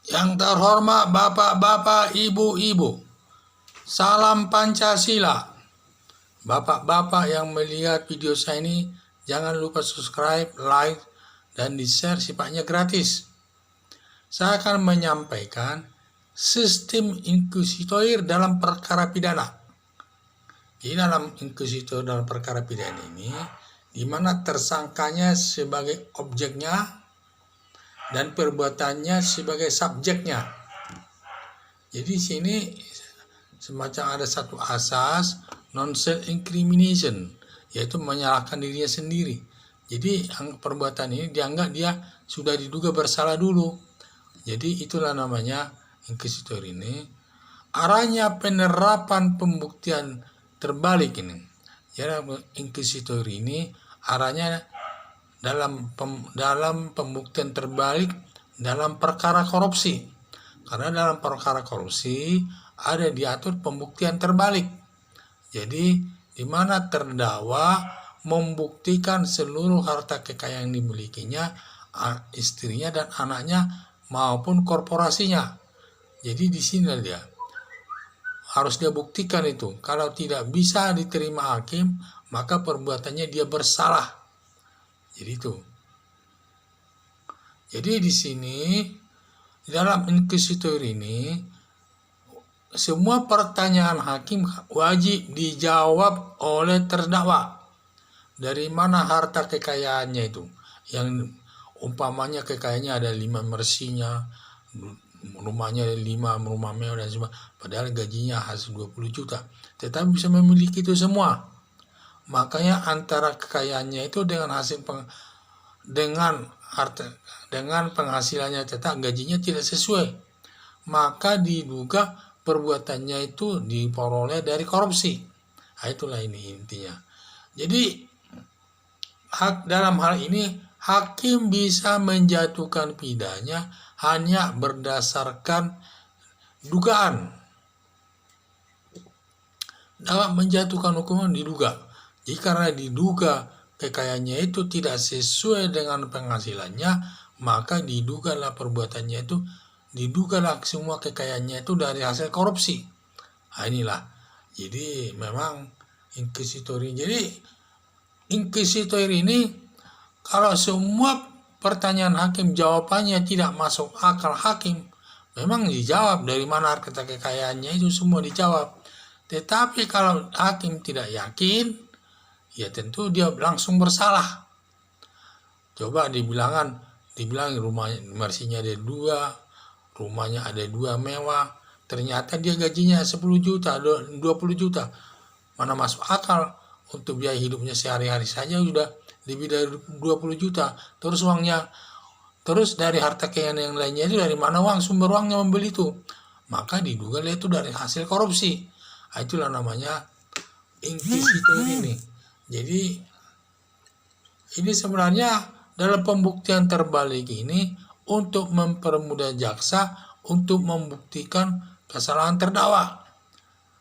Yang terhormat bapak-bapak, ibu-ibu, salam Pancasila. Bapak-bapak yang melihat video saya ini, jangan lupa subscribe, like, dan di-share, sifatnya gratis. Saya akan menyampaikan sistem inkusitor dalam perkara pidana. Di dalam inkusitor dalam perkara pidana ini, di mana tersangkanya sebagai objeknya dan perbuatannya sebagai subjeknya. Jadi sini semacam ada satu asas non-self-incrimination, yaitu menyalahkan dirinya sendiri. Jadi perbuatan ini dianggap dia sudah diduga bersalah dulu. Jadi itulah namanya inkusitor ini. Arahnya penerapan pembuktian terbalik ini. Jadi inkusitor ini arahnya dalam pembuktian terbalik dalam perkara korupsi. Karena dalam perkara korupsi ada diatur pembuktian terbalik. Jadi di mana terdakwa membuktikan seluruh harta kekayaan yang dimilikinya, istrinya dan anaknya maupun korporasinya. Jadi di sini dia harus dia buktikan itu. Kalau tidak bisa diterima hakim, maka perbuatannya dia bersalah. Jadi itu. Jadi di sini dalam inkusitor ini semua pertanyaan hakim wajib dijawab oleh terdakwa. Dari mana harta kekayaannya itu? Yang umpamanya kekayaannya ada 5 mersinya, rumahnya ada 5 rumah mewah dan semua. Padahal gajinya hasil 20 juta. Tetapi bisa memiliki itu semua. Makanya antara kekayaannya itu dengan dengan penghasilannya tetap gajinya tidak sesuai, maka diduga perbuatannya itu diperoleh dari korupsi. Nah, itulah ini intinya. Jadi dalam hal ini hakim bisa menjatuhkan pidana hanya berdasarkan dugaan. Dalam menjatuhkan hukuman diduga. Jadi karena diduga kekayaannya itu tidak sesuai dengan penghasilannya, maka didugalah perbuatannya itu, didugalah semua kekayaannya itu dari hasil korupsi. Nah, inilah. Jadi memang inkusitor ini. Jadi inkusitor ini kalau semua pertanyaan hakim jawabannya tidak masuk akal hakim, memang dijawab dari mana harta kekayaannya itu semua dijawab. Tetapi kalau hakim tidak yakin, ya tentu dia langsung bersalah. Coba dibilang rumahnya mersinya ada 2, rumahnya ada 2 mewah, ternyata dia gajinya 10 juta, 20 juta. Mana masuk akal, untuk biaya hidupnya sehari-hari saja sudah lebih dari 20 juta. Terus uangnya, terus dari harta kekayaan yang lainnya itu dari mana sumber uangnya membeli itu? Maka diduga itu dari hasil korupsi. Nah, itulah namanya inkusitor ini. Jadi ini sebenarnya dalam pembuktian terbalik ini untuk mempermudah jaksa untuk membuktikan kesalahan terdakwa.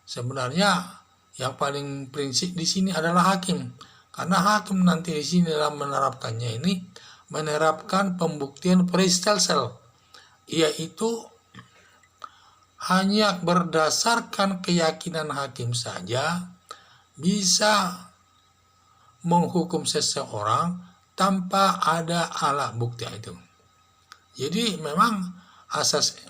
Sebenarnya yang paling prinsip di sini adalah hakim. Karena hakim nanti di sini dalam menerapkannya ini menerapkan pembuktian prestelcel, yaitu hanya berdasarkan keyakinan hakim saja bisa menghukum seseorang tanpa ada alat bukti itu. Jadi memang asas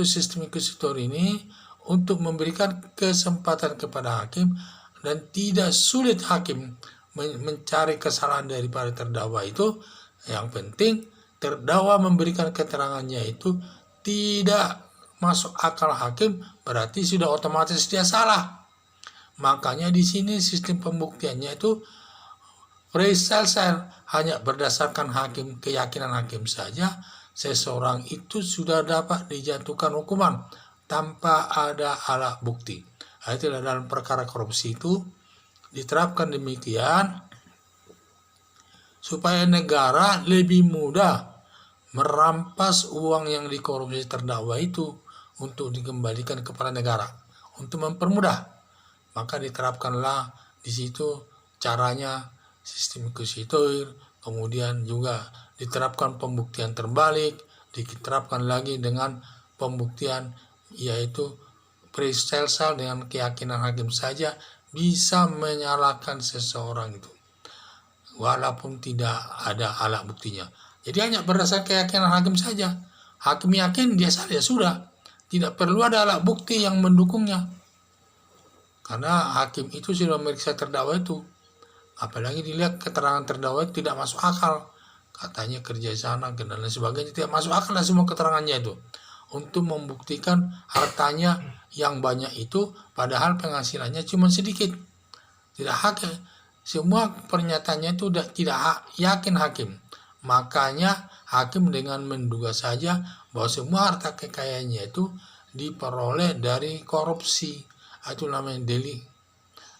sistem inkusitor ini untuk memberikan kesempatan kepada hakim dan tidak sulit hakim mencari kesalahan daripada terdakwa itu. Yang penting terdakwa memberikan keterangannya itu tidak masuk akal hakim, berarti sudah otomatis dia salah. Makanya di sini sistem pembuktiannya itu prestelcel, hanya berdasarkan keyakinan hakim saja seseorang itu sudah dapat dijatuhkan hukuman tanpa ada alat bukti. Nah, itulah dalam perkara korupsi itu diterapkan demikian supaya negara lebih mudah merampas uang yang dikorupsi terdakwa itu untuk dikembalikan kepada negara. Untuk mempermudah, maka diterapkanlah di situ caranya sistem inkusitor, kemudian juga diterapkan pembuktian terbalik, diterapkan lagi dengan pembuktian, yaitu prestelsa dengan keyakinan hakim saja bisa menyalahkan seseorang itu, walaupun tidak ada alat buktinya. Jadi hanya berdasarkan keyakinan hakim saja. Hakim yakin dia salah, ya sudah, tidak perlu ada alat bukti yang mendukungnya, karena hakim itu sudah memeriksa terdakwa itu. Apalagi dilihat keterangan terdakwa itu tidak masuk akal, katanya kerja sana dan lain sebagainya, tidak masuk akal lah semua keterangannya itu, untuk membuktikan hartanya yang banyak itu padahal penghasilannya cuma sedikit. Tidak hakim, semua pernyataannya itu tidak yakin hakim. Makanya hakim dengan menduga saja bahwa semua harta kekayaannya itu diperoleh dari korupsi. Itu namanya delik.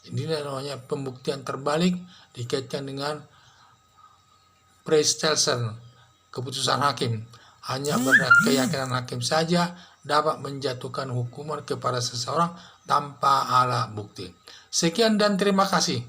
Ini namanya pembuktian terbalik dikaitkan dengan prestelsen, keputusan hakim. Hanya keyakinan hakim saja dapat menjatuhkan hukuman kepada seseorang tanpa alat bukti. Sekian dan terima kasih.